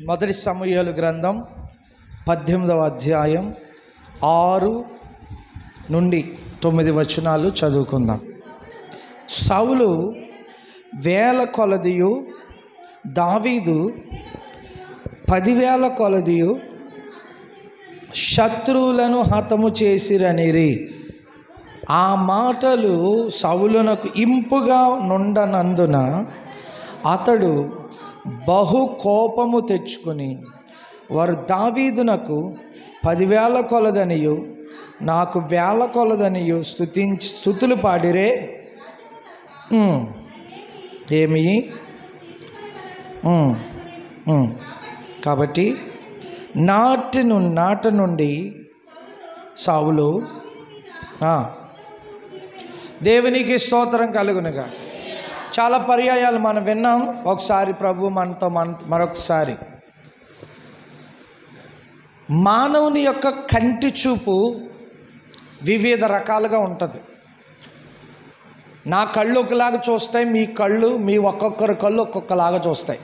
మొదటి సమూయేలు గ్రంథం 18వ అధ్యాయం 6 నుండి 9 వచనాలు చదువుకుందాం. సౌలు వేల కొలదియు, దావీదు 10,000 కొలదియు శత్రువులను హతము చేసిరనిరి. ఆ మాటలు సౌలునకు ఇంపుగా నుండనందున అతడు బహు కోపము తెచ్చుకొని, వారు దావీదునకు 10,000 కొలదనియు నాకు 1,000 కొలదనియు స్తుతులు పాడిరే. ఏమి కాబట్టి నాటి నుండి సౌలు దేవునికి స్తోత్రం కలుగునుగా. చాలా పర్యాయాలు మనం విన్నాం. ఒకసారి ప్రభు మనతో మరొకసారి, మానవుని యొక్క కంటి చూపు వివిధ రకాలుగా ఉంటుంది. నా కళ్ళు ఒకలాగా చూస్తాయి, మీ ఒక్కొక్కరి కళ్ళు ఒక్కొక్కలాగా చూస్తాయి.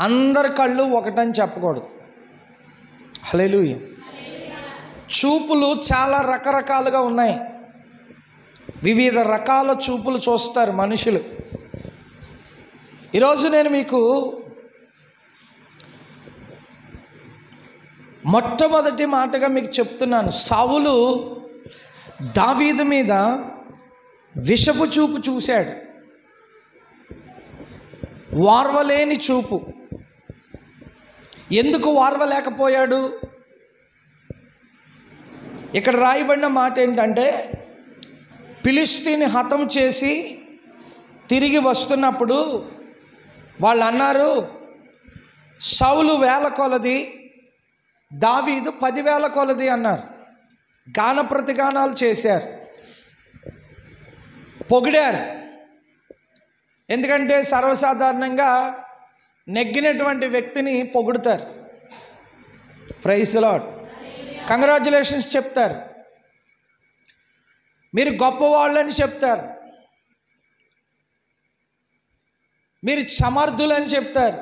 అందరి కళ్ళు ఒకటని చెప్పకూడదు. హల్లెలూయా. చూపులు చాలా రకరకాలుగా ఉన్నాయి. వివిధ రకాల చూపులు చూస్తారు మనుషులు. ఈరోజు నేను మీకు మొట్టమొదటి మాటగా మీకు చెప్తున్నాను. సౌలు దావీదు మీద విషపు చూపు చూశాడు, వార్వలేని చూపు. ఎందుకు వార్వలేకపోయాడు? ఇక్కడ రాయబడిన మాట ఏంటంటే, ఫిలిష్తీని హతం చేసి తిరిగి వస్తున్నప్పుడు వాళ్ళు అన్నారు, సౌలు 1,000 కొలది, దావీదు 10,000 కొలది అన్నారు. గాన ప్రతిగానాలు చేశారు, పొగిడారు. ఎందుకంటే సర్వసాధారణంగా నెగ్గినటువంటి వ్యక్తిని పొగుడుతారు. ప్రైజ్ ది లార్డ్, కంగ్రాచ్యులేషన్స్ చెప్తారు, మీరు గొప్పవాళ్ళని చెప్తారు, మీరు సమర్థులని చెప్తారు,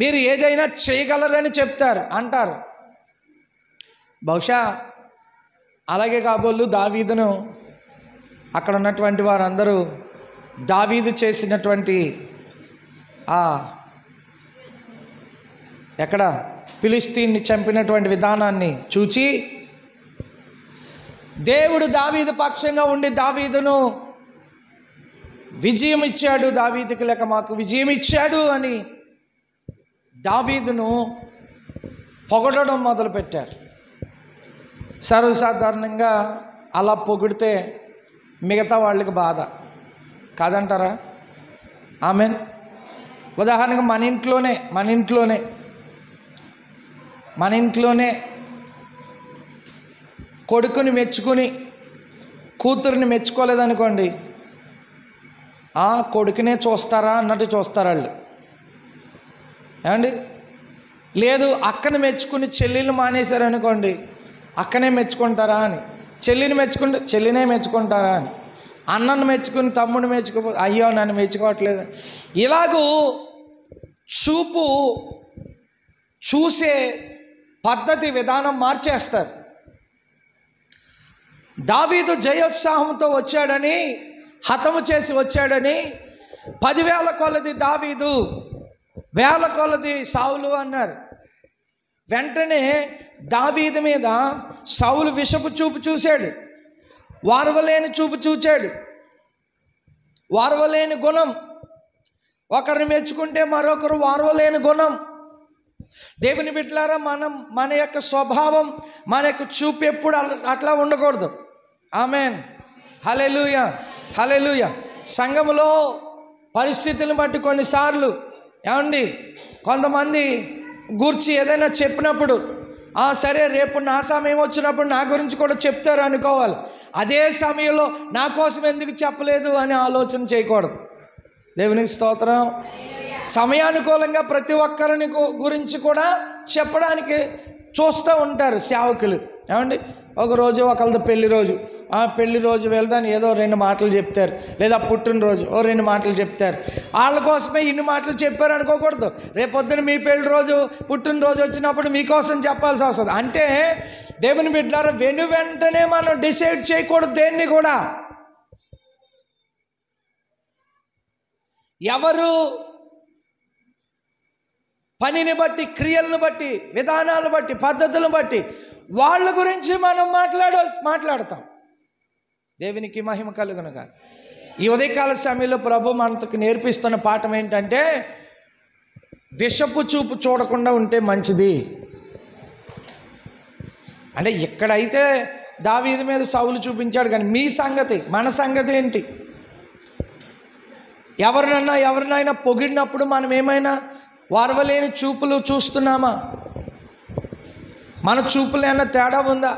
మీరు ఏదైనా చేయగలరని చెప్తారు అంటారు. బహుశా అలాగే కాబోలు దావీదును అక్కడ ఉన్నటువంటి వారందరూ దావీదు చేసినటువంటి ఎక్కడ ఫిలిష్తీన్ని చంపినటువంటి విధానాన్ని చూచి, దేవుడు దావీదు పక్షంగా ఉండి దావీదును విజయం ఇచ్చాడు, దావీదుకి లేక మాకు విజయం ఇచ్చాడు అని దావీదును పొగడడం మొదలుపెట్టారు. సర్వసాధారణంగా అలా పొగిడితే మిగతా వాళ్ళకి బాధ కాదంటారా? ఆమెన్. ఉదాహరణకు మన ఇంట్లోనే కొడుకుని మెచ్చుకుని కూతురిని మెచ్చుకోలేదనుకోండి, ఆ కొడుకునే చూస్తారా అన్నట్టు చూస్తారు వాళ్ళు. ఏమండి? లేదు, అక్కని మెచ్చుకుని చెల్లెళ్ళు మానేశారనుకోండి, అక్కనే మెచ్చుకుంటారా అని. చెల్లిని మెచ్చుకుంటే చెల్లినే మెచ్చుకుంటారా అని. అన్నను మెచ్చుకుని తమ్ముడిని మెచ్చుకోకపోతే అయ్యో నన్ను మెచ్చుకోవట్లేదు. ఇలాగూ చూసే పద్ధతి విధానం మార్చేస్తారు. దావీదు జయోత్సాహంతో వచ్చాడని, హతము చేసి వచ్చాడని 10,000 కొలది దావీదు, 1,000 కొలది సౌలు అన్నారు. వెంటనే దావీదు మీద సౌలు విషపు చూపు చూశాడు, వార్వలేని చూపు చూచాడు. వార్వలేని గుణం, ఒకరిని మెచ్చుకుంటే మరొకరు వార్వలేని గుణం. దేవుని బిడ్డలారా, మన యొక్క స్వభావం, మన యొక్క చూపు ఎప్పుడు అట్లా ఉండకూడదు. ఆమెన్. హల్లెలూయా, హల్లెలూయా. సంఘములో పరిస్థితులను బట్టి కొన్నిసార్లు ఏమండి, కొంతమంది గూర్చి ఏదైనా చెప్పినప్పుడు, సరే రేపు నా సమయం వచ్చినప్పుడు నా గురించి కూడా చెప్తారు అనుకోవాలి. అదే సమయంలో నా కోసం ఎందుకు చెప్పలేదు అని ఆలోచన చేయకూడదు. దేవునికి స్తోత్రం. సమయానుకూలంగా ప్రతి ఒక్కరిని గురించి కూడా చెప్పడానికి చూస్తూ ఉంటారు సేవకులు. ఏమండి, ఒకరోజు ఒకళ్ళది పెళ్లి రోజు, పెళ్లి రోజు వెళ్దాని ఏదో 2 మాటలు చెప్తారు, లేదా పుట్టినరోజు 2 మాటలు చెప్తారు. వాళ్ళ కోసమే ఇన్ని మాటలు చెప్పారు అనుకోకూడదు. రేపొద్దున మీ పెళ్లి రోజు పుట్టినరోజు వచ్చినప్పుడు మీకోసం చెప్పాల్సి వస్తుంది. అంటే దేవుని బిడ్డలారా, వెంటనే మనం డిసైడ్ చేయకూడదు దేన్ని కూడా. ఎవరు పనిని బట్టి, క్రియలను బట్టి, విధానాలను బట్టి, పద్ధతులను బట్టి వాళ్ళ గురించి మనం మాట్లాడతాం. దేవునికి మహిమ కలుగునుగా. ఈ ఉదయకాల సమయంలో ప్రభు మనకు నేర్పిస్తున్న పాఠం ఏంటంటే, విషపు చూపు చూడకుండా ఉంటే మంచిది. అంటే ఇక్కడైతే దావీదు మీద సౌలు చూపించాడు, కానీ మీ సంగతి, మన సంగతి ఏంటి? ఎవరినైనా పొగిడినప్పుడు మనం ఏమైనా వారవలేని చూపులు చూస్తున్నామా? మన చూపులు ఏమన్నా తేడా ఉందా?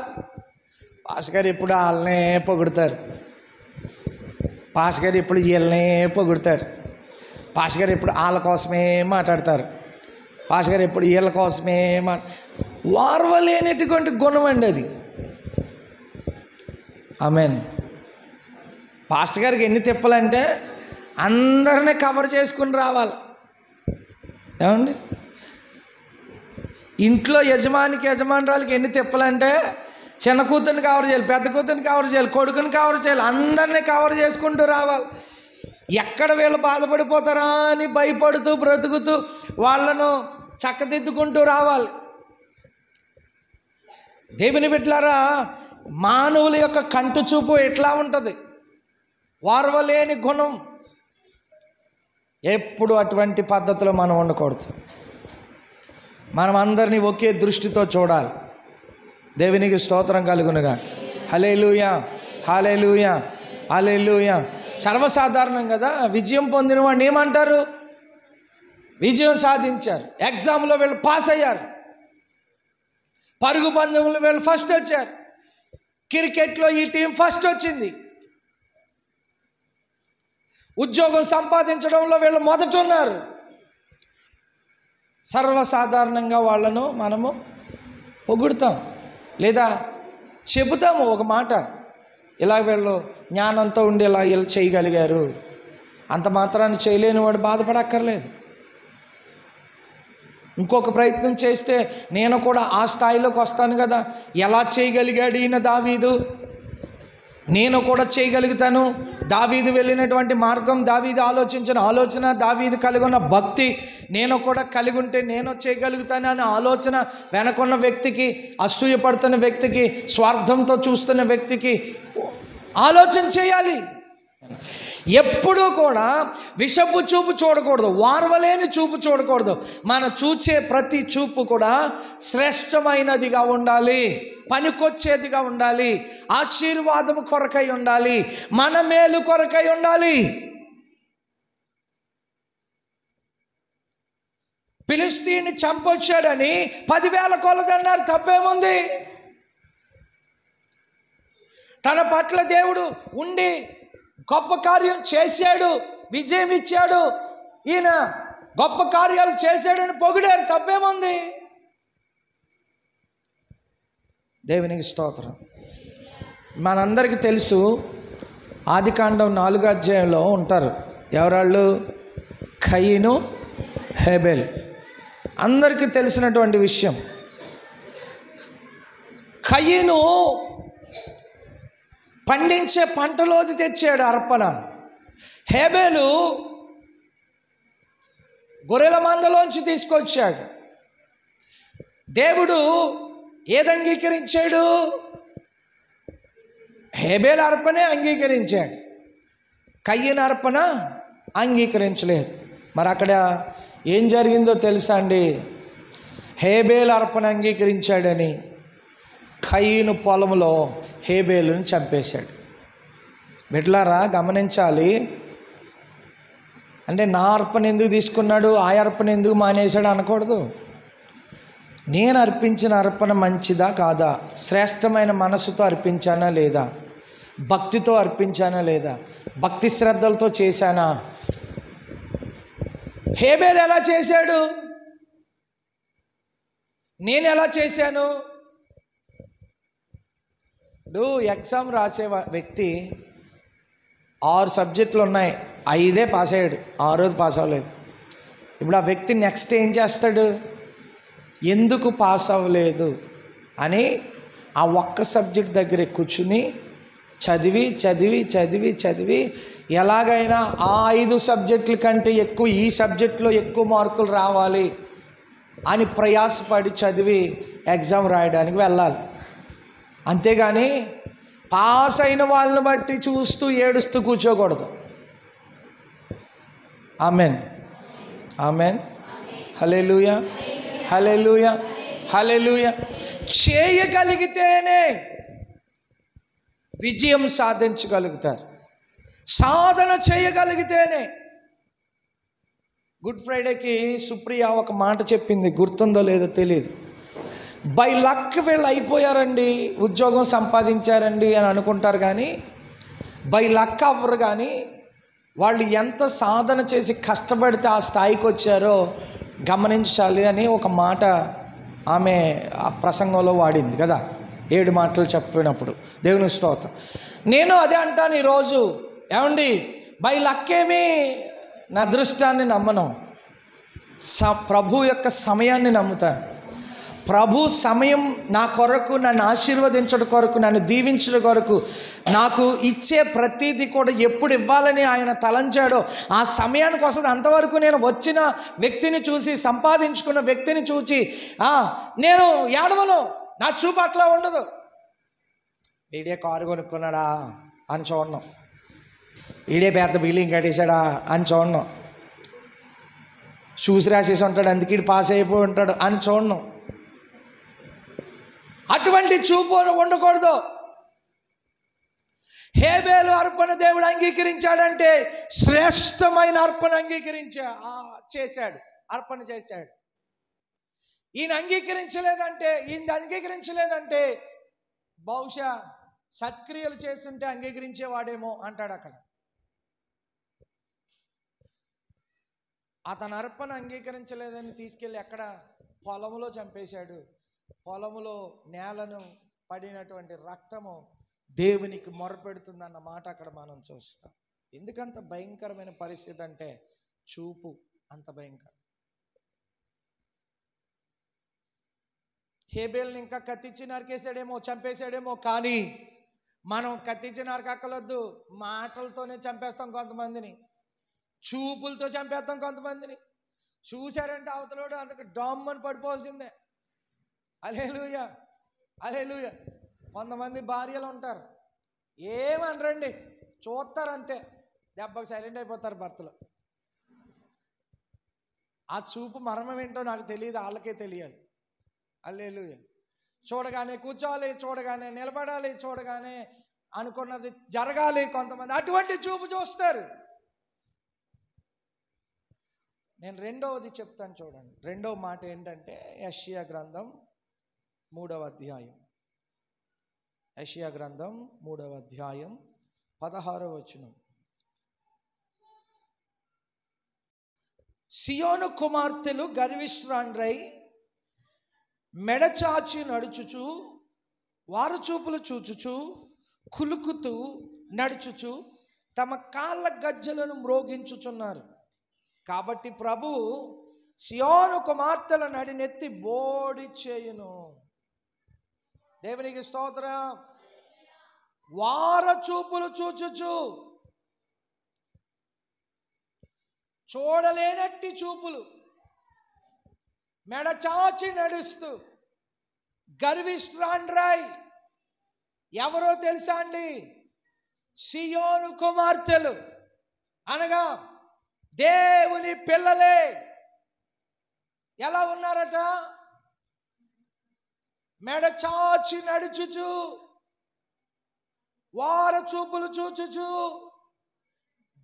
పాస్ గారు ఇప్పుడు వాళ్ళనే పొగుడతారు, పాస్ గారు ఇప్పుడు వీళ్ళనే పొగుడతారు, పాస్ గారు ఇప్పుడు వాళ్ళ కోసమే మాట్లాడతారు, పాస్ గారు ఇప్పుడు వీళ్ళ కోసమే వారవలేనటువంటి గుణం అండి అది. ఆమేన్. పాస్టర్ గారికి ఎన్ని తిప్పలంటే అందరినీ కవర్ చేసుకుని రావాలి. ఏమండి, ఇంట్లో యజమానురాలకి ఎన్ని తిప్పలంటే చిన్న కూతుర్ని కవర్ చేయాలి, పెద్ద కూతుర్ని కవర్ చేయాలి, కొడుకుని కవర్ చేయాలి, అందరినీ కవర్ చేసుకుంటూ రావాలి. ఎక్కడ వీళ్ళు బాధపడిపోతారా అని భయపడుతూ బ్రతుకుతూ వాళ్ళను చక్కదిద్దుకుంటూ రావాలి. దేవుని బిడ్డలారా, మానవుల యొక్క కంటి చూపు ఎట్లా ఉంటుంది? వారవలేని గుణం. ఎప్పుడు అటువంటి పద్ధతిలో మనం ఉండకూడదు. మనం అందరినీ ఒకే దృష్టితో చూడాలి. దేవునికి స్తోత్రం కలుగునుగా. హల్లెలూయా, హల్లెలూయా, హల్లెలూయా. సర్వసాధారణం కదా, విజయం పొందిన వాడిని ఏమంటారు? విజయం సాధించారు. ఎగ్జామ్లో వీళ్ళు పాస్ అయ్యారు, పరుగు పందెంలో వీళ్ళు ఫస్ట్ వచ్చారు, క్రికెట్లో ఈ టీం ఫస్ట్ వచ్చింది, ఉద్యోగం సంపాదించడంలో వీళ్ళు మొదట ఉన్నారు. సర్వసాధారణంగా వాళ్ళను మనము పొగుడుతాం, లేదా చెబుతాము ఒక మాట, ఇలా వీళ్ళు జ్ఞానంతో ఉండి ఇలా వీళ్ళు చేయగలిగారు. అంత మాత్రాన్ని చేయలేని వాడు బాధపడక్కర్లేదు. ఇంకొక ప్రయత్నం చేస్తే నేను కూడా ఆ స్థాయిలోకి వస్తాను కదా. ఎలా చేయగలిగాడు ఈయన దావీదు, నేను కూడా చేయగలుగుతాను. దావీదు వెళ్ళినటువంటి మార్గం, దావీదు ఆలోచించిన ఆలోచన, దావీదు కలిగి ఉన్న భక్తి నేను కూడా కలిగి ఉంటే నేను చేయగలుగుతాను అనే ఆలోచన వెనకున్న వ్యక్తికి, అసూయపడుతున్న వ్యక్తికి, స్వార్థంతో చూస్తున్న వ్యక్తికి ఆలోచన చేయాలి. ఎప్పుడూ కూడా విషపు చూపు చూడకూడదు, వారవలేని చూపు చూడకూడదు. మన చూచే ప్రతి చూపు కూడా శ్రేష్టమైనదిగా ఉండాలి, పనికొచ్చేదిగా ఉండాలి, ఆశీర్వాదం కొరకై ఉండాలి, మన మేలు కొరకై ఉండాలి. ఫిలిష్తీయుని చంపొచ్చాడని 10,000 కొలదన్నారు, తప్పేముంది? తన పట్ల దేవుడు ఉండి గొప్ప కార్యం చేశాడు, విజయం ఇచ్చాడు, ఈయన గొప్ప కార్యాలు చేశాడని పొగిడారు, తప్పేముంది? దేవునికి స్తోత్రం. మనందరికీ తెలుసు, ఆదికాండం 4వ అధ్యాయంలో ఉంటారు ఎవరాళ్ళు? కయీను, హేబెల్. అందరికీ తెలిసినటువంటి విషయం. కయీను పండించే పంటలోది తెచ్చాడు అర్పణ. హేబెలు గొర్రెల మందలోంచి తీసుకొచ్చాడు. దేవుడు ఏది అంగీకరించాడు? హేబెలు అర్పణే అంగీకరించాడు, కయీను అర్పణ అంగీకరించలేదు. మరి అక్కడ ఏం జరిగిందో తెలుసా అండి? హేబెలు అర్పణ అంగీకరించాడని కయీను పొలంలో హేబెలుని చంపేశాడు. బిడ్డలారా గమనించాలి. అంటే నా అర్పణ ఎందుకు తీసుకున్నాడు, ఆ అర్పణ ఎందుకు మానేశాడు అనకూడదు. నేను అర్పించిన అర్పణ మంచిదా కాదా, శ్రేష్టమైన మనసుతో అర్పించానా లేదా, భక్తితో అర్పించానా లేదా, భక్తి శ్రద్ధలతో చేశానా? హేబెలు ఎలా చేశాడు, నేను ఎలా చేశాను? ఇప్పుడు ఎగ్జామ్ రాసే వ్యక్తి 6 సబ్జెక్టులు ఉన్నాయి, 5 పాస్ అయ్యాడు, 6 పాస్ అవ్వలేదు. ఇప్పుడు ఆ వ్యక్తి నెక్స్ట్ ఏం చేస్తాడు? ఎందుకు పాస్ అవ్వలేదు అని ఆ ఒక్క సబ్జెక్ట్ దగ్గర కూర్చుని చదివి చదివి చదివి చదివి ఎలాగైనా ఆ 5 సబ్జెక్టుల కంటే ఎక్కువ ఈ సబ్జెక్టులో ఎక్కువ మార్కులు రావాలి అని ప్రయాసపడి చదివి ఎగ్జామ్ రాయడానికి వెళ్ళాలి. అంతేగాని పాస్ అయిన వాళ్ళని బట్టి చూస్తూ ఏడుస్తూ కూర్చోకూడదు. ఆమెన్, ఆమెన్, హల్లెలూయా, హల్లెలూయా, హల్లెలూయా. చేయగలిగితేనే విజయం సాధించగలుగుతారు. సాధన చేయగలిగితేనే. గుడ్ ఫ్రైడేకి సుప్రియ ఒక మాట చెప్పింది, గుర్తుందో లేదో తెలియదు. బై లక్ వీళ్ళు అయిపోయారండి, ఉద్యోగం సంపాదించారండి అని అనుకుంటారు, కానీ బై లక్ అవ్వరు. కానీ వాళ్ళు ఎంత సాధన చేసి కష్టపడితే ఆ స్థాయికి వచ్చారో గమనించాలి అని ఒక మాట ఆమె ఆ ప్రసంగంలో వాడింది కదా, 7 మాటలు చెప్పినప్పుడు. దేవుని స్తోత్రం. నేను అదే అంటాను ఈరోజు. ఏమండి, బై లక్ ఏమీ నా అదృష్టాన్ని నమ్మను, ప్రభు యొక్క సమయాన్ని నమ్ముతాను. ప్రభు సమయం నా కొరకు, నన్ను ఆశీర్వదించడం కొరకు, నన్ను దీవించడం కొరకు, నాకు ఇచ్చే ప్రతీది కూడా ఎప్పుడు ఇవ్వాలని ఆయన తలంచాడో ఆ సమయానికి వస్తుంది. అంతవరకు నేను వచ్చిన వ్యక్తిని చూసి, సంపాదించుకున్న వ్యక్తిని చూసి నేను ఏడవను, నా చూపు అట్లా ఉండదు. వీడే కారు కొనుక్కున్నాడా అని చూడను, వీడే పెద్ద బిల్డింగ్ కట్టేశాడా అని చూడను, చూసి రాసేసి ఉంటాడు అందుకే వీడు పాస్ అయిపోయి ఉంటాడు అని చూడను. అటువంటి చూపు ఉండకూడదు. హేబేలు అర్పణ దేవుడు అంగీకరించాడంటే శ్రేష్టమైన అర్పణ చేశాడు, అర్పణ చేశాడు. ఈయన అంగీకరించలేదంటే బహుశా సత్క్రియలు చేస్తుంటే అంగీకరించేవాడేమో అంటాడు అక్కడ. అతను అర్పణ అంగీకరించలేదని తీసుకెళ్ళి ఎక్కడ పొలంలో చంపేశాడు. పొలములో నేలను పడినటువంటి రక్తము దేవునికి మొరపెడుతుందన్న మాట అక్కడ మనం చూస్తాం. ఎందుకంత భయంకరమైన పరిస్థితి అంటే చూపు అంత భయంకరం. హేబేల్ని ఇంకా కత్తిచ్చి నరికేసాడేమో, చంపేశాడేమో, కానీ మనం కత్తిచ్చి నరకక్కలొద్దు, మాటలతోనే చంపేస్తాం కొంతమందిని, చూపులతో చంపేస్తాం కొంతమందిని. చూశారంటే అవతలోడు అందుకు డామ్మని పడిపోవాల్సిందే. హల్లెలూయా, హల్లెలూయా. కొంతమంది భార్యలు ఉంటారు, ఏమనరండి, చూస్తారు అంతే, దెబ్బకు సైలెంట్ అయిపోతారు భర్తలు. ఆ చూపు మర్మం ఏంటో నాకు తెలియదు, వాళ్ళకే తెలియాలి. హల్లెలూయా. చూడగానే కూర్చోవాలి, చూడగానే నిలబడాలి, చూడగానే అనుకున్నది జరగాలి. కొంతమంది అటువంటి చూపు చూస్తారు. నేను రెండవది చెప్తాను చూడండి. రెండవ మాట ఏంటంటే యెషయా గ్రంథం 3వ అధ్యాయం. యెషయా గ్రంథం 3వ అధ్యాయం 16వ వచనం. సియోను కుమార్తెలు గర్విష్ఠురాండ్రై మెడచాచి నడుచుచు, వారు చూపులు చూచుచు, కులుకుతూ నడుచుచు, తమ కాళ్ళ గజ్జలను మ్రోగించుచున్నారు. కాబట్టి ప్రభువు సియోను కుమార్తెల నడినెత్తి బోడి చేయును. దేవునికి స్తోత్రం. వార చూపులు చూచుచు, చూడలేనట్టి చూపులు, మెడచాచి నడుస్తూ, గర్విష్ఠురాండ్రై. ఎవరో తెలుసా అండి? సియోను కుమార్తెలు అనగా దేవుని పిల్లలే. ఎలా ఉన్నారట? మెడచాచి నడుచుచు, వార చూపులు చూచుచు,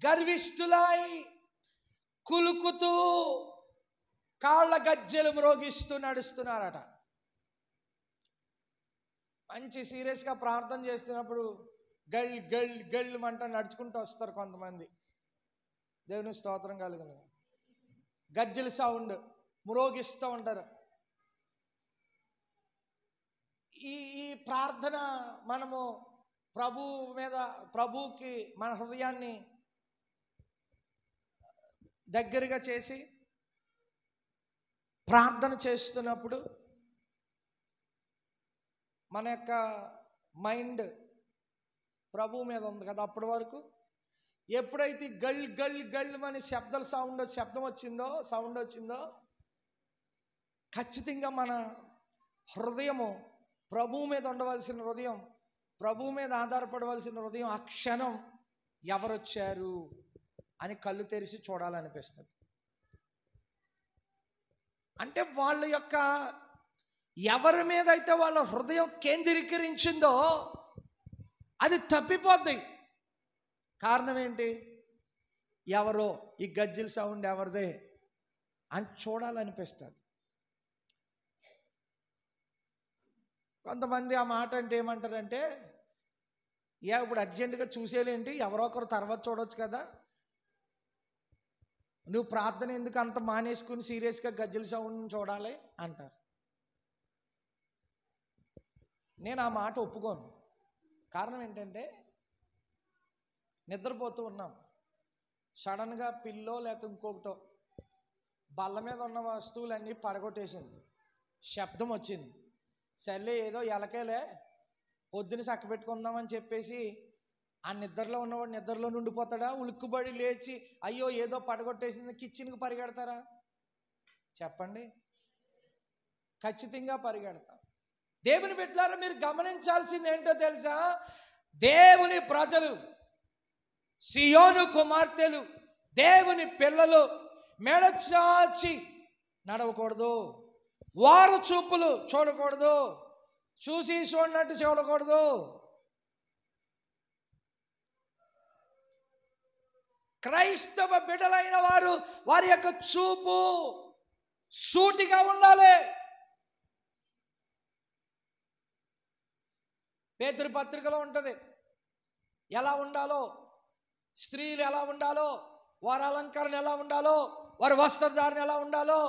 గర్విష్ఠులై, కులుకుతూ, కాళ్ళ గజ్జెలు మ్రోగిస్తూ నడుస్తున్నారట. మంచి సీరియస్గా ప్రార్థన చేస్తున్నప్పుడు గల్ గల్ గళ్ళు మంట నడుచుకుంటూ వస్తారు కొంతమంది. దేవుని స్తోత్రం కలుగును. గజ్జెల సౌండ్ మ్రోగిస్తూ ఉంటారు. ఈ ఈ ప్రార్థన మనము ప్రభువుకి మన హృదయాన్ని దగ్గరగా చేసి ప్రార్థన చేస్తున్నప్పుడు మన యొక్క మైండ్ ప్రభువు మీద ఉంది కదా. అప్పటి వరకు ఎప్పుడైతే గల్ గల్ గల్ అని శబ్దం వచ్చిందో ఖచ్చితంగా మన హృదయము ప్రభువు మీద ఉండవలసిన హృదయం, ప్రభువు మీద ఆధారపడవలసిన హృదయం ఆ క్షణం ఎవరొచ్చారు అని కళ్ళు తెరిచి చూడాలనిపిస్తుంది. అంటే వాళ్ళ యొక్క ఎవరి మీద అయితే వాళ్ళ హృదయం కేంద్రీకరించిందో అది తప్పిపోద్ది. కారణం ఏంటి? ఎవరో ఈ గజ్జిల సౌండ్ ఎవరిదే అని చూడాలనిపిస్తుంది. కొంతమంది ఆ మాట అంటే ఏమంటారంటే, ఇప్పుడు అర్జెంటుగా చూసేలేంటి, ఎవరో ఒకరు తర్వాత చూడవచ్చు కదా, నువ్వు ప్రార్థన ఎందుకు అంత మానేసుకుని సీరియస్గా గజ్జిల సౌండ్ చూడాలి అంటారు. నేను ఆ మాట ఒప్పుకోను. కారణం ఏంటంటే, నిద్రపోతూ ఉన్నాం, సడన్గా పిల్లో లేకపోతే ఇంకొకటో బల్ల మీద ఉన్న వస్తువులన్నీ పడగొట్టేసింది, శబ్దం వచ్చింది. సర్లే ఏదో ఎలకేలే పొద్దున చక్కబెట్టుకుందామని చెప్పేసి ఆ నిద్రలో ఉన్నవాడు నిద్రలో నుండిపోతాడా? ఉలుక్కుబడి లేచి అయ్యో ఏదో పడగొట్టేసింది కిచెన్కి పరిగెడతారా? చెప్పండి. ఖచ్చితంగా పరిగెడతాం. దేవుని బిడ్డలారా, మీరు గమనించాల్సింది ఏంటో తెలుసా? దేవుని ప్రజలు, సియోను కుమార్తెలు, దేవుని పిల్లలు మెడచాచి నడవకూడదు, వారు చూపులు చూడకూడదు, చూసి చూడనట్టు చూడకూడదు. క్రైస్తవ బిడ్డలైన వారు వారి యొక్క చూపు సూటిగా ఉండాలి. పేతురు పత్రికలో ఉంటుంది ఎలా ఉండాలో, స్త్రీలు ఎలా ఉండాలో, వారి అలంకరణ ఎలా ఉండాలో, వారి వస్త్రధారణ ఎలా ఉండాలో,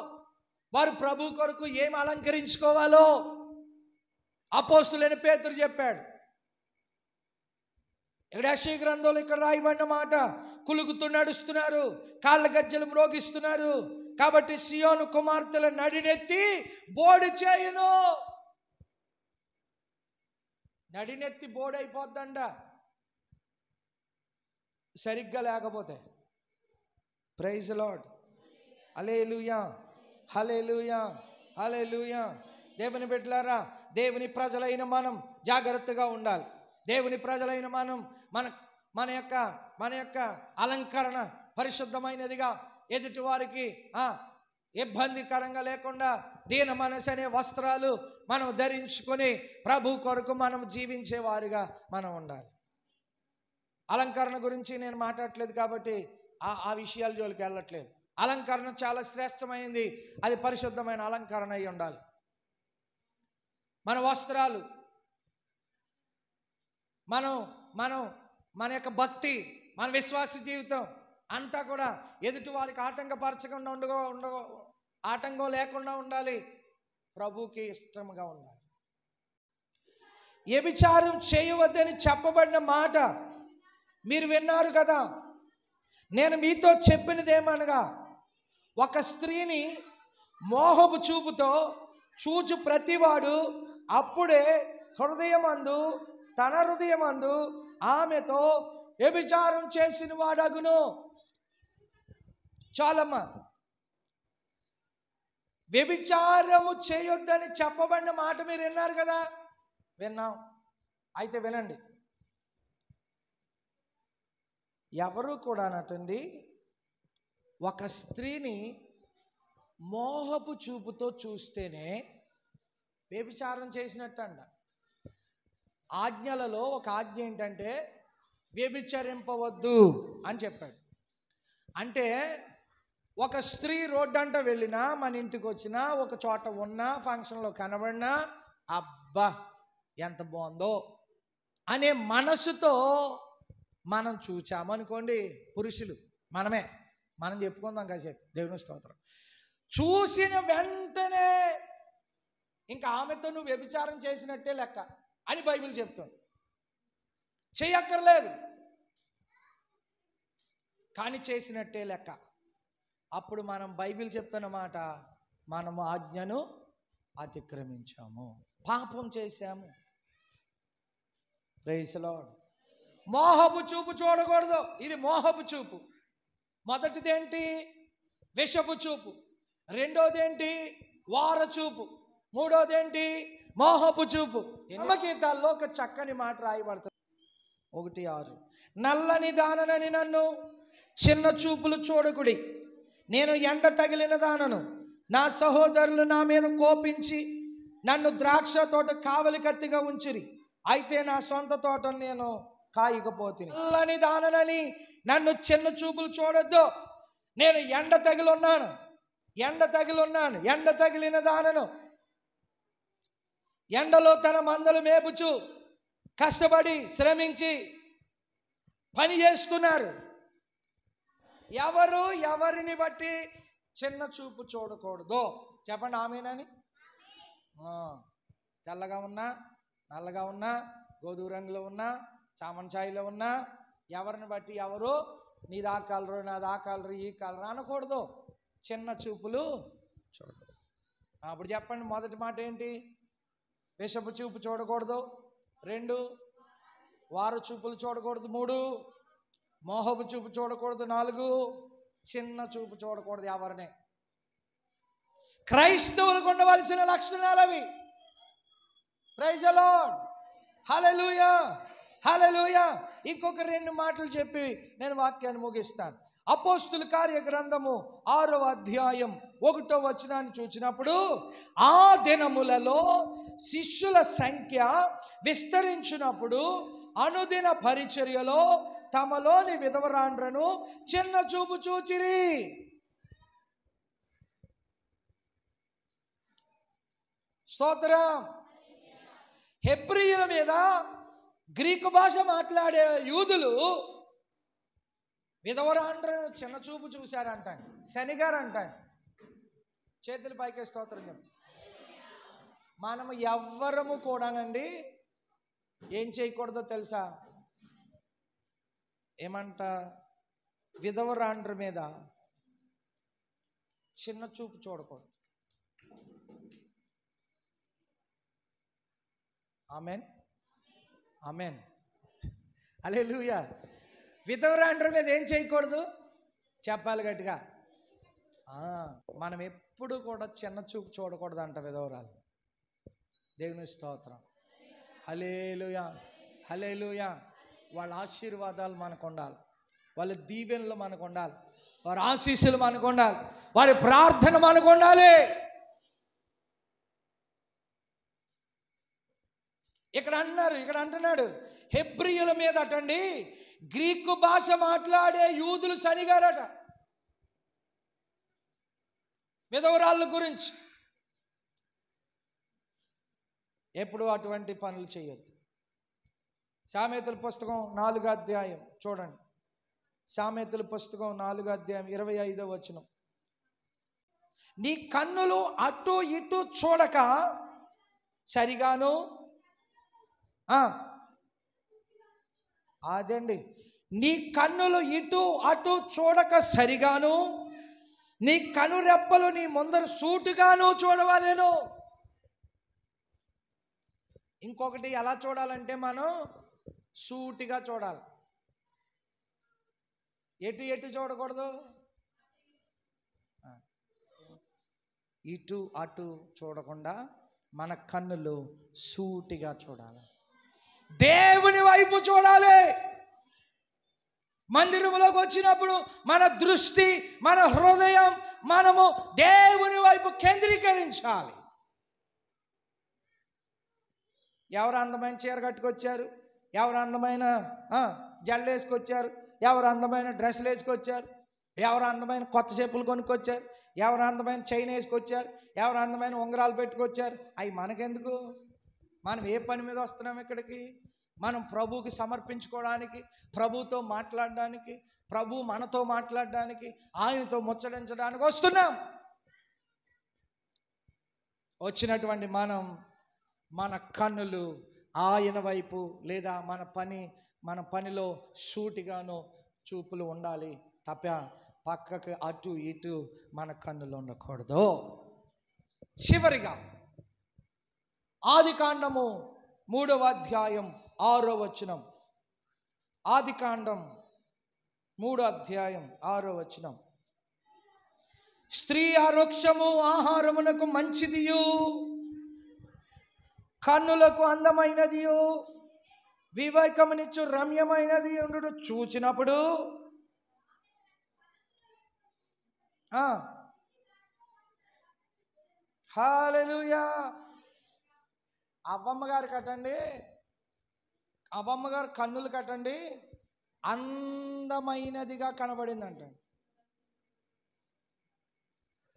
వారు ప్రభు కొరకు ఏం అలంకరించుకోవాలో అపోస్తులైన పేతురు చెప్పాడు. ఇక్కడ యెషయా గ్రంథంలో ఇక్కడ రాయబడిన మాట, కులుగుతూ నడుస్తున్నారు, కాళ్ళ గజ్జలు మ్రోగిస్తున్నారు, కాబట్టి సియోను కుమార్తెల నడినెత్తి బోడి చేయును. నడినెత్తి బోడైపోద్దండ సరిగ్గా లేకపోతే. ప్రైజ్ లార్డ్, హల్లెలూయా, హల్లెలూయా, హల్లెలూయా. దేవుని బిడ్డలారా, దేవుని ప్రజలైన మనం జాగ్రత్తగా ఉండాలి. దేవుని ప్రజలైన మనం మన యొక్క అలంకరణ పరిశుద్ధమైనదిగా, ఎదుటి వారికి ఇబ్బందికరంగా లేకుండా దీన మనసు అనే వస్త్రాలు మనం ధరించుకొని ప్రభు కొరకు మనం జీవించేవారుగా మనం ఉండాలి. అలంకరణ గురించి నేను మాట్లాడట్లేదు కాబట్టి ఆ విషయాల జోలికి వెళ్ళట్లేదు. అలంకరణ చాలా శ్రేష్టమైంది, అది పరిశుద్ధమైన అలంకరణ అయి ఉండాలి. మన వస్త్రాలు, మన యొక్క భక్తి, మన విశ్వాస జీవితం అంతా కూడా ఎదుటి వారికి ఆటంకపరచకుండా ఆటంకం లేకుండా ఉండాలి, ప్రభువుకి ఇష్టంగా ఉండాలి. వ్యభిచారం చేయవద్దని చెప్పబడిన మాట మీరు విన్నారు కదా. నేను మీతో చెప్పినది ఏమనగా, ఒక స్త్రీని మోహపు చూపుతో చూచు ప్రతివాడు అప్పుడే తన హృదయమందు ఆమెతో వ్యభిచారం చేసిన వాడగును. చాలమ్మా, వ్యభిచారము చేయొద్దని చెప్పబడిన మాట మీరు విన్నారు కదా. విన్నాం. అయితే వినండి, ఎవరు కూడా నటండి ఒక స్త్రీని మోహపు చూపుతో చూస్తేనే వ్యభిచారం చేసినట్టంట. ఆజ్ఞలలో ఒక ఆజ్ఞ ఏంటంటే వ్యభిచరింపవద్దు అని చెప్పాడు. అంటే ఒక స్త్రీ రోడ్డంట వెళ్ళినా, మన ఇంటికి వచ్చినా, ఒక చోట ఉన్నా, ఫంక్షన్లో కనబడినా, అబ్బా ఎంత బాగుందో అనే మనసుతో మనం చూచామనుకోండి, పురుషులు మనం చెప్పుకుందాం కాసేపు, దేవుని స్తోత్రం. చూసిన వెంటనే ఇంకా ఆమెతో నువ్వు వ్యభిచారం చేసినట్టే లెక్క అని బైబిల్ చెప్తుంది. చెయ్యక్కర్లేదు కానీ చేసినట్టే లెక్క. అప్పుడు మనం బైబిల్ చెప్తున్న మాట, మనము ఆజ్ఞను అతిక్రమించాము, పాపం చేశాము. Praise the Lord. మోహపు చూపు చూడకూడదు. ఇది మోహపు చూపు. మొదటిది ఏంటి? విషపు చూపు. రెండోది ఏంటి? వార చూపు. మూడోది ఏంటి? మోహపు చూపు. గీతాల్లో ఒక చక్కని మాట రాయబడుతుంది. 1:6 నల్లని దాననని నన్ను చిన్న చూపులు చూడకుడి, నేను ఎండ తగిలిన దానను. నా సహోదరులు నా మీద కోపించి నన్ను ద్రాక్ష తోట కావలి కత్తిగా ఉంచిరి, అయితే నా సొంత తోటను నేను కాయకపోతిని. నల్లని దాననని నన్ను చిన్న చూపులు చూడొద్దు. నేను ఎండ తగిలిన దానను. ఎండలో తన మందలు మేపుచు కష్టపడి శ్రమించి పని చేస్తున్నారు. ఎవరిని బట్టి చిన్న చూపు చూడకూడదు. చెప్పండి ఆమేనని. తెల్లగా ఉన్నా, నల్లగా ఉన్నా, గోధుమ రంగులో ఉన్నా, చామన్ ఛాయలో ఉన్నా, ఎవరిని బట్టి ఎవరు నీ దాకాలరు నా దాకాలరు ఈ కాలరు అనకూడదు. చిన్న చూపులు చూడదు. అప్పుడు చెప్పండి, మొదటి మాట ఏంటి? విషపు చూపు చూడకూడదు. 2 వారు చూపులు చూడకూడదు. 3 మోహపు చూపు చూడకూడదు. 4 చిన్న చూపు చూడకూడదు ఎవరినే. క్రైస్తవులకు ఉండవలసిన లక్షణాలు అవి. Praise the Lord. Hallelujah, hallelujah. ఇంకొక 2 మాటలు చెప్పి నేను వాక్యాన్ని ముగిస్తాను. అపోస్తుల కార్య గ్రంథము 6వ అధ్యాయం 1వ వచనాన్ని చూసినప్పుడు, ఆ దినములలో శిష్యుల సంఖ్య విస్తరించినప్పుడు అనుదిన పరిచర్యలో తమలోని విధవరాండ్రను చిన్న చూపు చూచిరి. స్తోత్రం. హెబ్రీయుల మీద గ్రీకు భాష మాట్లాడే యూదులు విధవరాండ్రను చిన్న చూపు చూశారంటాడు. శనిగారు అంటాడు. చేతుల పైకే స్తోత్రం చెప్పు. మనము ఎవ్వరము కూడానండి ఏం చేయకూడదో తెలుసా? ఏమంట? విధవరాండ్ర మీద చిన్న చూపు చూడకూడదు. ఆమెన్, ఆమెన్, హల్లెలూయా. విధవరాండ్ర మీద ఏం చేయకూడదు చెప్పాలి గట్టిగా. మనం ఎప్పుడు కూడా చిన్న చూపు చూడకూడదు అంట విధవరాలు. దేవుని స్తోత్రం. హల్లెలూయా, హల్లెలూయా. వాళ్ళ ఆశీర్వాదాలు మనకు ఉండాలి, వాళ్ళ దీవెనలు మనకు ఉండాలి, వారి ఆశీస్సులు మనకు ఉండాలి, వారి ప్రార్థన మనకు ఉండాలి. ఇక్కడ అంటున్నాడు హెబ్రీయుల మీద అటండి గ్రీకు భాష మాట్లాడే యూదులు శనిగారట విధవరాళ్ళ గురించి. ఎప్పుడు అటువంటి పనులు చేయొద్దు. సామెతల పుస్తకం 4వ అధ్యాయం చూడండి. సామెతల పుస్తకం 4వ అధ్యాయం 25వ వచనం. నీ కన్నులు అటు ఇటు చూడక సరిగాను, అదండి, నీ కన్నులు ఇటు అటు చూడక సరిగాను, నీ కనురెప్పలు నీ ముందర సూటుగాను చూడవాలేను. ఇంకొకటి ఎలా చూడాలంటే మనం సూటిగా చూడాలి. ఎటు చూడకూడదు, ఇటు అటు చూడకుండా మన కన్నులు సూటిగా చూడాలి, దేవుని వైపు చూడాలి. మందిరంలోకి వచ్చినప్పుడు మన దృష్టి, మన హృదయం మనము దేవుని వైపు కేంద్రీకరించాలి. ఎవరు అందమైన చీర కట్టుకొచ్చారు, ఎవరు అందమైన జల్లు వేసుకొచ్చారు, ఎవరు అందమైన డ్రెస్సులు వేసుకొచ్చారు, ఎవరు అందమైన కొత్త చెప్పులు కొనుక్కొచ్చారు, ఎవరు అందమైన చైన్ వేసుకొచ్చారు, ఎవరు అందమైన ఉంగరాలు పెట్టుకొచ్చారు, అవి మనకెందుకు? మనం ఏ పని మీద వస్తున్నాం ఇక్కడికి? మనం ప్రభువుకి సమర్పించుకోవడానికి, ప్రభువుతో మాట్లాడడానికి, ప్రభు మనతో మాట్లాడడానికి, ఆయనతో ముచ్చటించడానికి వస్తున్నాం. వచ్చినటువంటి మనం మన కన్నులు ఆయన వైపు లేదా మన పనిలో సూటిగాను చూపులు ఉండాలి తప్ప పక్కకు అటు ఇటు మన కన్నులు ఉండకూడదు. చివరిగా ఆదికాండము 3వ అధ్యాయం 6వ వచనం. ఆదికాండం 3వ అధ్యాయం 6వ వచనం. స్త్రీ ఆ వృక్షము ఆహారమునకు మంచిదియు కన్నులకు అందమైనదియు వివేకమునిచ్చు రమ్యమైనది ఉండు చూచినప్పుడు హల్లెలూయా. అవ్వమ్మ గారు కన్నులు కట్టండి అందమైనదిగా కనబడిందంట,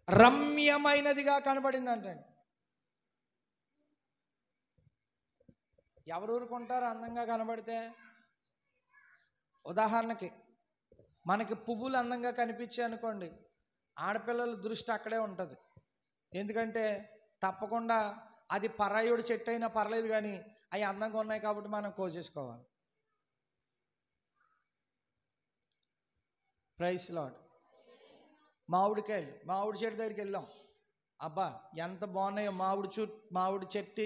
రమ్యమైనదిగా కనబడిందంటండి. ఎవరు ఊరుకుంటారు అందంగా కనబడితే? ఉదాహరణకి మనకి పువ్వులు అందంగా కనిపించాయి అనుకోండి, ఆడపిల్లల దృష్టి అక్కడే ఉంటుంది. ఎందుకంటే తప్పకుండా అది పరాయుడు చెట్టు అయినా పర్లేదు, కానీ అవి అందంగా ఉన్నాయి కాబట్టి మనం కోసేసుకోవాలి. Price lord. మామిడి చెట్టు దగ్గరికి వెళ్ళాం. అబ్బా ఎంత బాగున్నాయో మామిడి చెట్టు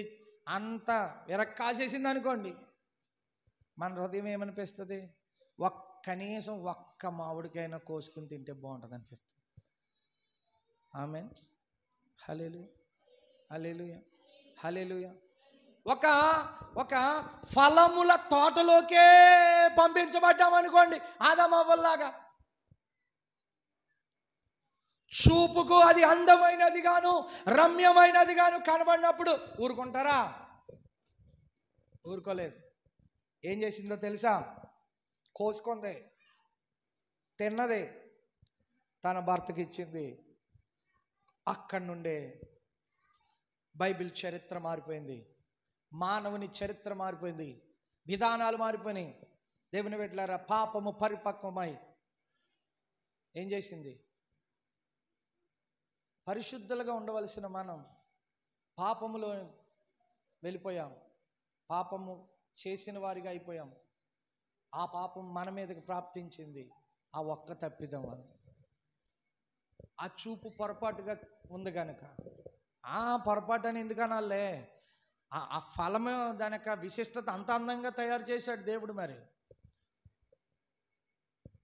అంతా విరక్కాసేసింది అనుకోండి, మన హృదయం ఏమనిపిస్తుంది? కనీసం ఒక్క మామిడికైనా కోసుకుని తింటే బాగుంటుంది అనిపిస్తుంది. ఆమేన్. హల్లెలూయా, హల్లెలూయా, హల్లెలూయా. ఒక ఫలముల తోటలోకే పంపించబడ్డామనుకోండి, ఆదామవ్వల్లాగా. చూపుకు అది అందమైనదిగాను రమ్యమైనదిగాను కనబడినప్పుడు ఊరుకుంటారా? ఊరుకోలేదు. ఏం చేసిందో తెలుసా? కోసుకుంది, తిన్నది, తన భర్తకి ఇచ్చింది. అక్కడి నుండే బైబిల్ చరిత్ర మారిపోయింది, మానవుని చరిత్ర మారిపోయింది, విధానాలు మారిపోయినాయి. దేవుని బిడ్డలారా, పాపము పరిపక్వమై ఏం చేసింది? పరిశుద్ధులుగా ఉండవలసిన మనం పాపములో వెళ్ళిపోయాం, పాపము చేసిన వారిగా అయిపోయాం. ఆ పాపం మన మీదకి ప్రాప్తించింది ఆ ఒక్క తప్పిదం వల్ల. ఆ చూపు పొరపాటుగా ఉంది కనుక, ఆ పొరపాటు అని ఎందుకనాలే, ఆ ఫలమే దాని యొక్క విశిష్టత అంత అందంగా తయారు చేశాడు దేవుడు. మరి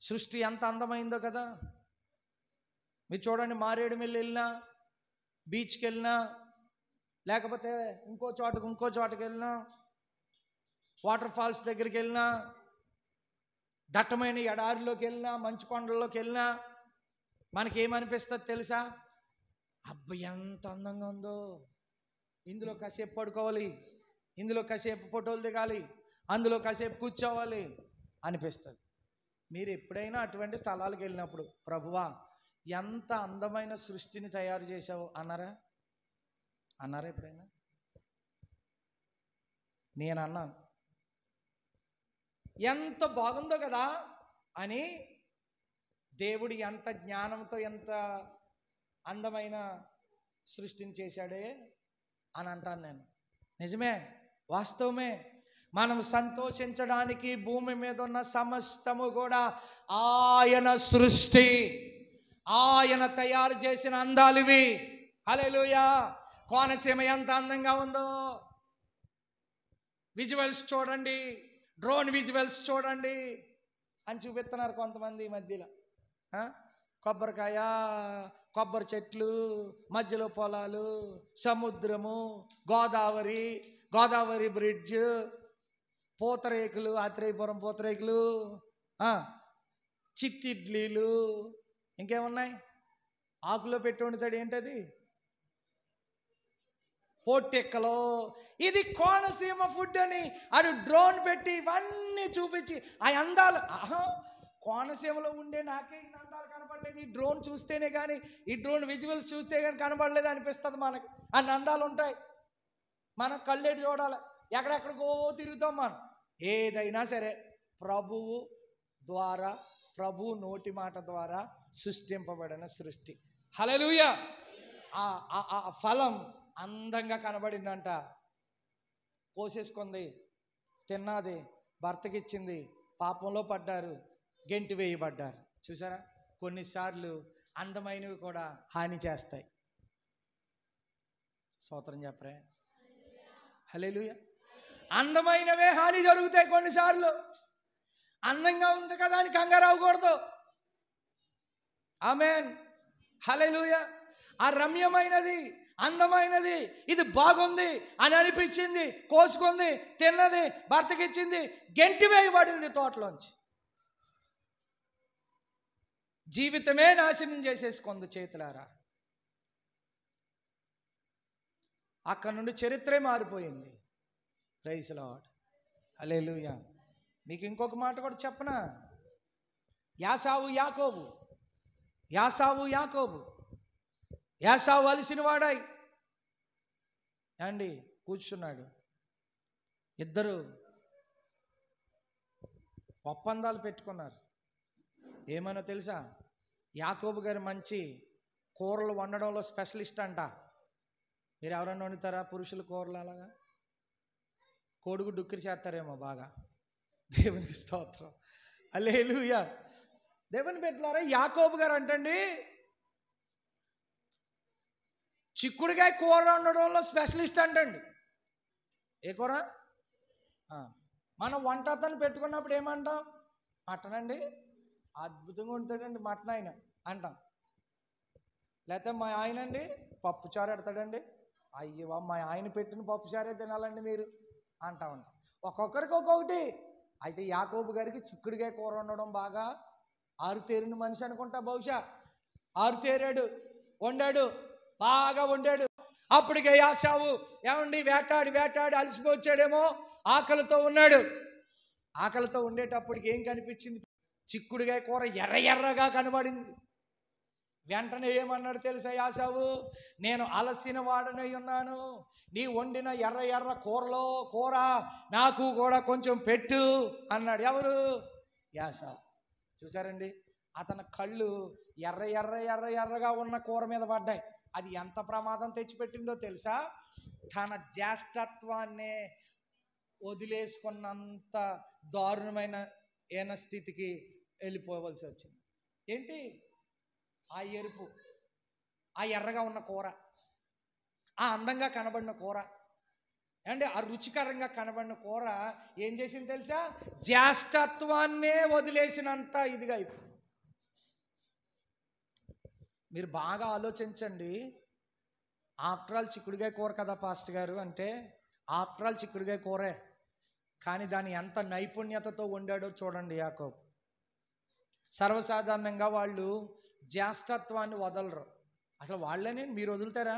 సృష్టి ఎంత అందమైందో కదా. మీరు చూడండి, మారేడుమిల్లి వెళ్ళినా, బీచ్కి వెళ్ళినా, లేకపోతే ఇంకో చోటకి వెళ్ళినా, వాటర్ ఫాల్స్ దగ్గరికి వెళ్ళినా, దట్టమైన ఎడారిలోకి వెళ్ళినా, మంచు కొండల్లోకి వెళ్ళినా మనకేమనిపిస్తుంది తెలుసా? అబ్బా ఎంత అందంగా ఉందో, ఇందులో కాసేపు పడుకోవాలి, ఇందులో కాసేపు ఫోటోలు దిగాలి, అందులో కాసేపు కూర్చోవాలి అనిపిస్తుంది. మీరు ఎప్పుడైనా అటువంటి స్థలాలకు వెళ్ళినప్పుడు ప్రభువా ఎంత అందమైన సృష్టిని తయారు చేశావు అన్నారా ఎప్పుడైనా? నేను అన్నాను, ఎంత బాగుందో కదా అని. దేవుడు ఎంత జ్ఞానంతో ఎంత అందమైన సృష్టిని చేశాడే అని అంటాను నేను. నిజమే, వాస్తవమే. మనం సంతోషించడానికి భూమి మీద ఉన్న సమస్తము కూడా ఆయన సృష్టి, ఆయన తయారు చేసిన అందాలివి. హల్లెలూయా. కోనసీమ ఎంత అందంగా ఉందో విజువల్స్ చూడండి, డ్రోన్ విజువల్స్ చూడండి అని చూపిస్తున్నారు కొంతమంది ఈ మధ్యలో. కొబ్బరికాయ, కొబ్బరి చెట్లు, మధ్యలో పొలాలు, సముద్రము, గోదావరి బ్రిడ్జ్, పూతరేకులు, ఆత్రేయపురం పూతరేకులు, చిట్టిడ్లీలు, ఇంకేమున్నాయి? ఆకులో పెట్టి వండుతాడు, ఏంటది? పొట్టెక్కలో. ఇది కోనసీమ ఫుడ్ అని అది డ్రోన్ పెట్టి ఇవన్నీ చూపించి ఆ అందాలు. కోనసీమలో ఉండే నాకే ఇన్ని అందాలు కనపడలేదు, ఈ డ్రోన్ చూస్తేనే కానీ, ఈ డ్రోన్ విజువల్స్ చూస్తే కానీ కనపడలేదు అనిపిస్తుంది మనకు. అన్ని అందాలు ఉంటాయి. మనం కళ్ళెటు చూడాలి, ఎక్కడెక్కడికో తిరుగుతాం మనం. ఏదైనా సరే ప్రభువు నోటి మాట ద్వారా సృష్టింపబడిన సృష్టి. హల్లెలూయా. ఆ ఫలం అందంగా కనబడిందంట. కోసేసుకుంది, తిన్నది, భర్తకిచ్చింది, పాపంలో పడ్డారు, గెంటి వేయబడ్డారు. చూసారా, కొన్నిసార్లు అందమైనవి కూడా హాని చేస్తాయి. స్తోత్రం చెప్పరే. హల్లెలూయా. అందమైనవే హాని జరుగుతాయి కొన్నిసార్లు. అందంగా ఉంది కదా అని కంగారు అవ్వకూడదు. ఆమేన్. హల్లెలూయా. ఆ రమ్యమైనది, అందమైనది, ఇది బాగుంది అని అనిపించింది, కోసుకుంది, తిన్నది, భర్తకిచ్చింది, గెంటి వేయబడింది తోటలోంచి. జీవితమే నాశనం చేసేసుకుంది చేతులారా. అక్కడ నుండి చరిత్రే మారిపోయింది. Praise the Lord. హల్లెలూయా. మీకు ఇంకొక మాట కూడా చెప్పనా? యాసావు యాకోబు, యాసావు యాకోబు. యాసావు అలిసిన వాడాయి అండి కూర్చున్నాడు. ఇద్దరు ఒప్పందాలు పెట్టుకున్నారు. ఏమనో తెలుసా? యాకోబు గారు మంచి కూరలు వండడంలో స్పెషలిస్ట్ అంట. మీరు ఎవరన్నా వండుతారా పురుషులు కూరలు? అలాగా కోడిగుడ్డు ఉక్కిరి చేస్తారేమో బాగా. దేవునికి స్తోత్రం. హల్లెలూయా. దేవుని బిడ్డలారా, యాకోబు గారు అంటండి చిక్కుడుకాయ కూర వండడంలో స్పెషలిస్ట్ అంటండి. ఏ కూర? మనం వంట అతను పెట్టుకున్నప్పుడు ఏమంటాం? మటన్ అండి, అద్భుతంగా వండుతాడండి మటన్ ఆయన అంటాం. లేకపోతే మా ఆయన అండి పప్పుచారు పెడతాడండి, అయ్యో మా ఆయన పెట్టిన పప్పుచారే తినాలండి మీరు అంటా ఉంటాం. ఒక్కొక్కరికి ఒక్కొక్కటి. అయితే యాకోబు గారికి చిక్కుడుకాయ కూర వండడం బాగా ఆరుతేరిన మనిషి అనుకుంటా, బహుశా ఆరుతేరాడు, వండాడు, బాగా వండాడు. అప్పటికే యాసావు ఏమండి వేటాడి వేటాడి అలసిపోచ్చాడేమో, ఆకలితో ఉన్నాడు. ఆకలితో ఉండేటప్పటికి ఏం కనిపించింది? చిక్కుడుకాయ కూర ఎర్ర ఎర్రగా కనబడింది. వెంటనే ఏమన్నాడు తెలుసా యాసావు? నేను అలసిన వాడనై ఉన్నాను, నీ వండిన ఎర్ర ఎర్ర కూర నాకు కూడా కొంచెం పెట్టు అన్నాడు. ఎవరు? యాసావు. చూసారండి, అతని కళ్ళు ఎర్ర ఎర్ర ఎర్ర ఎర్రగా ఉన్న కూర మీద పడ్డాయి. అది ఎంత ప్రమాదం తెచ్చిపెట్టిందో తెలుసా? తన జ్యేష్ఠత్వాన్నే వదిలేసుకున్నంత దారుణమైన స్థితికి వెళ్ళిపోవలసి వచ్చింది. ఏంటి? ఆ ఎరుపు, ఆ ఎర్రగా ఉన్న కూర, ఆ అందంగా కనబడిన కూర, అంటే ఆ రుచికరంగా కనబడిన కూర ఏం చేసింది తెలుసా? జ్యేష్ఠత్వాన్నే వదిలేసినంత ఇదిగా అయిపోయింది. మీరు బాగా ఆలోచించండి. ఆఫ్టర్ ఆల్ చిక్కుడుకాయ కూర కదా పాస్టర్ గారు అంటే, ఆఫ్టర్ ఆల్ చిక్కుడుకాయ కూరే, కానీ దాన్ని ఎంత నైపుణ్యతతో వండాడో చూడండి యాకోబు. సర్వసాధారణంగా వాళ్ళు జ్యేష్ఠత్వాన్ని వదలరు. అసలు వాళ్ళని మీరు వదులుతారా?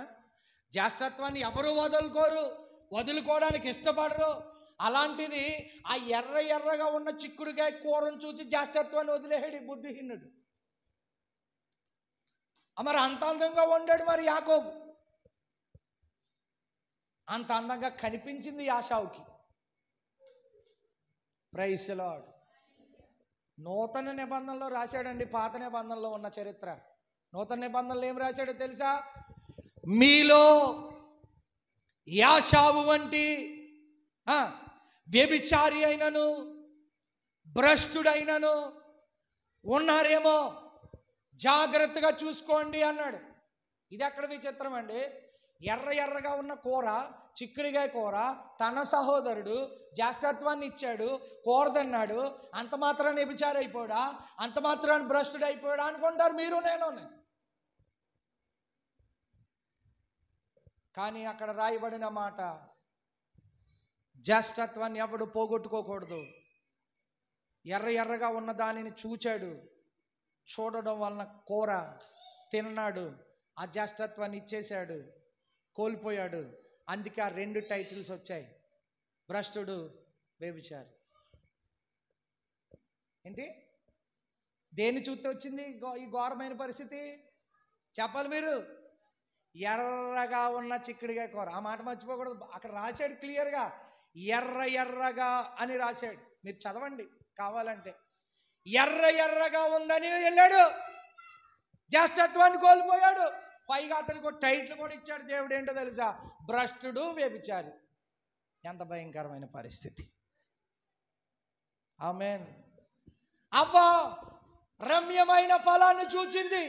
జ్యేష్ఠత్వాన్ని ఎవరు వదులుకోరు, వదులుకోవడానికి ఇష్టపడరు. అలాంటిది ఆ ఎర్ర ఎర్రగా ఉన్న చిక్కుడుకాయ కూరను చూసి జ్యేష్ఠత్వాన్ని వదిలేసాడు ఈ బుద్ధిహీనుడు. మరి అంత అందంగా వండాడు మరి యాకోబు. అంత అందంగా కనిపించింది యాసావుకి. Praise the lord. నూతన నిబంధనలో రాశాడండి పాత నిబంధనలో ఉన్న చరిత్ర. నూతన నిబంధనలో ఏం రాశాడో తెలుసా? మీలో యాసావు వంటి వ్యభిచారి అయినను భ్రష్టుడైనను ఉన్నారేమో, జాగ్రత్తగా చూసుకోండి అన్నాడు. ఇది ఎక్కడ విచిత్రం అండి? ఎర్ర ఎర్రగా ఉన్న కూర, చిక్కుడుకాయ కూర, తన సహోదరుడు జ్యేష్ఠత్వాన్ని ఇచ్చాడు, కూర తిన్నాడు, అంత మాత్రాన్ని వ్యభిచారి అయిపోయాడా, అంత మాత్రాన్ని భ్రష్టుడు అయిపోయాడా అనుకుంటారు మీరు నేను. కానీ అక్కడ రాయబడిన మాట, జ్యేష్ఠత్వాన్ని ఎవడు పోగొట్టుకోకూడదు. ఎర్ర ఎర్రగా ఉన్న దానిని చూచాడు, చూడడం వలన కూర తిన్నాడు, ఆ జ్యేష్ఠత్వాన్ని ఇచ్చేశాడు, కోల్పోయాడు. అందుకే ఆ 2 టైటిల్స్ వచ్చాయి, భ్రష్టుడు, వ్యభిచారి. ఏంటి? దేని చూస్తే వచ్చింది ఈ ఘోరమైన పరిస్థితి? చెప్పాలి మీరు. ఎర్రగా ఉన్న చిక్కుడుకాయ కూర. ఆ మాట మర్చిపోకూడదు. అక్కడ రాశాడు క్లియర్గా, ఎర్ర ఎర్రగా అని రాశాడు. మీరు చదవండి కావాలంటే. ఎర్ర ఎర్రగా ఉందని వెళ్ళాడు, జ్యేష్ఠత్వాన్ని కోల్పోయాడు. పైగా అతనికి ఒక టైటిల్ కూడా ఇచ్చాడు దేవుడు. ఏంటో తెలుసా? భ్రష్టుడు, వ్యభిచారి. ఎంత భయంకరమైన పరిస్థితి. ఆమేన్. అవ్వ రమ్యమైన ఫలాన్ని చూచింది,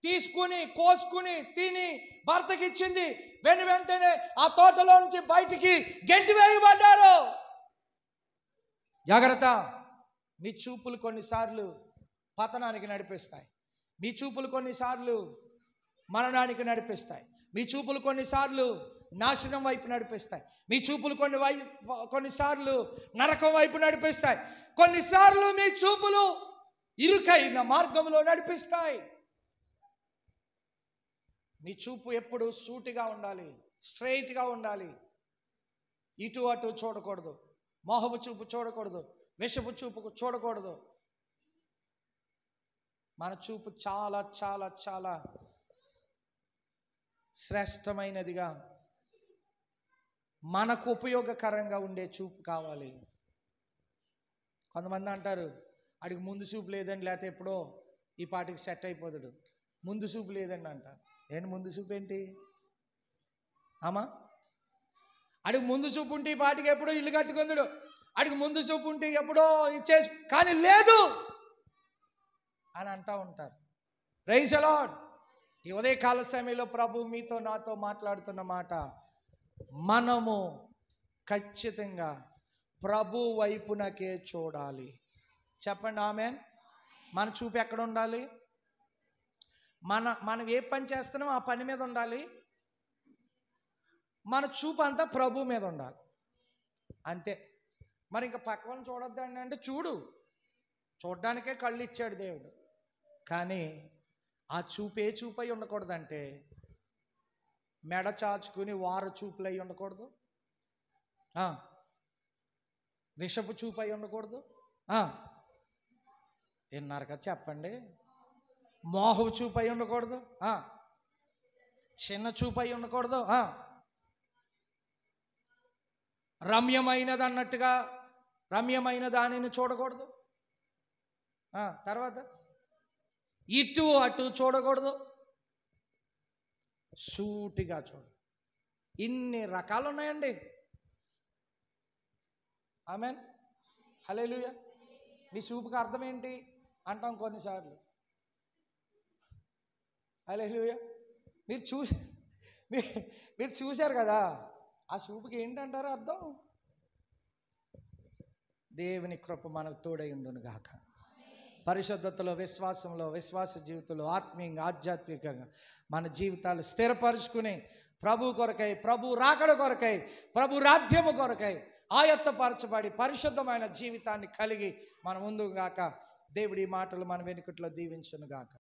తీసుకుని కోసుకుని తిని భర్తకి ఇచ్చింది. వెంటనే ఆ తోటలో నుంచి బయటికి గెంటి వేయబడ్డారు. జాగ్రత్త. మీ చూపులు కొన్నిసార్లు పతనానికి నడిపిస్తాయి. మీ చూపులు కొన్నిసార్లు మరణానికి నడిపిస్తాయి. మీ చూపులు కొన్నిసార్లు నాశనం వైపు నడిపిస్తాయి. మీ చూపులు కొన్నిసార్లు నరకం వైపు నడిపిస్తాయి. కొన్నిసార్లు మీ చూపులు ఇరుకైన మార్గంలో నడిపిస్తాయి. మీ చూపు ఎప్పుడు సూటిగా ఉండాలి, స్ట్రైట్గా ఉండాలి. ఇటు అటు చూడకూడదు. మోహపు చూపు చూడకూడదు. విషపు చూపు చూడకూడదు. మన చూపు చాలా చాలా చాలా శ్రేష్టమైనదిగా, మనకు ఉపయోగకరంగా ఉండే చూపు కావాలి. కొంతమంది అంటారు, అడిగి ముందు చూపు లేదండి, లేకపోతే ఎప్పుడో ఈ పాటికి సెట్ అయిపోతాడు. ముందు చూపు లేదండి అంటారు. ఏంటి ముందు చూపు ఏంటి? ఆమా అడిగి ముందు చూపు ఉంటే ఈ పాటికి ఎప్పుడో ఇల్లు కట్టుకుందుడు. అడిగి ముందు చూపు ఉంటే ఎప్పుడో ఇచ్చేసి, కానీ లేదు అని అంటూ ఉంటారు. Praise the lord. ఈ ఉదయకాల సమయంలో ప్రభు మీతో నాతో మాట్లాడుతున్న మాట, మనము ఖచ్చితంగా ప్రభు వైపునకే చూడాలి. చెప్పండి ఆమేన్. మన చూపు ఎక్కడ ఉండాలి? మనం ఏ పని చేస్తున్నామో ఆ పని మీద ఉండాలి. మన చూపు అంతా ప్రభు మీద ఉండాలి. అంతే. మరి ఇంకా పక్క వాళ్ళని చూడొద్దండి అంటే చూడడానికే కళ్ళు ఇచ్చాడు దేవుడు. కానీ ఆ చూపు ఏ చూపు అయి ఉండకూడదంటే, మెడ చాచుకుని వార చూపులు అయి ఉండకూడదు. విషపు చూపు అయి ఉండకూడదు. విన్నారు కదా, చెప్పండి. మోహపు చూపు అయి ఉండకూడదు. చిన్న చూపు అయి ఉండకూడదు. రమ్యమైనది అన్నట్టుగా రమ్యమైన దానిని చూడకూడదు. తర్వాత ఇటు అటు చూడకూడదు. సూటిగా చూడు. ఇన్ని రకాలు ఉన్నాయండి. ఆమేన్. హల్లెలూయా. మీ చూపుకి అర్థం ఏంటి అంటాం కొన్నిసార్లు. హల్లెలూయా. మీరు చూశారు కదా, ఆ చూపుకి ఏంటంటారు అర్థం? దేవుని కృప మనకు తోడై ఉండును గాక. పరిశుద్ధతలో, విశ్వాసంలో, విశ్వాస జీవితంలో, ఆత్మీయంగా, ఆధ్యాత్మికంగా మన జీవితాలు స్థిరపరుచుకుని ప్రభు కొరకై, ప్రభు రాకడ కొరకై, ప్రభు రాజ్యము కొరకై ఆయత్తపరచబడి పరిశుద్ధమైన జీవితాన్ని కలిగి మన ముందుగాక దేవుడి మాటలు మన వెనుకట్లో దీవించును గాక.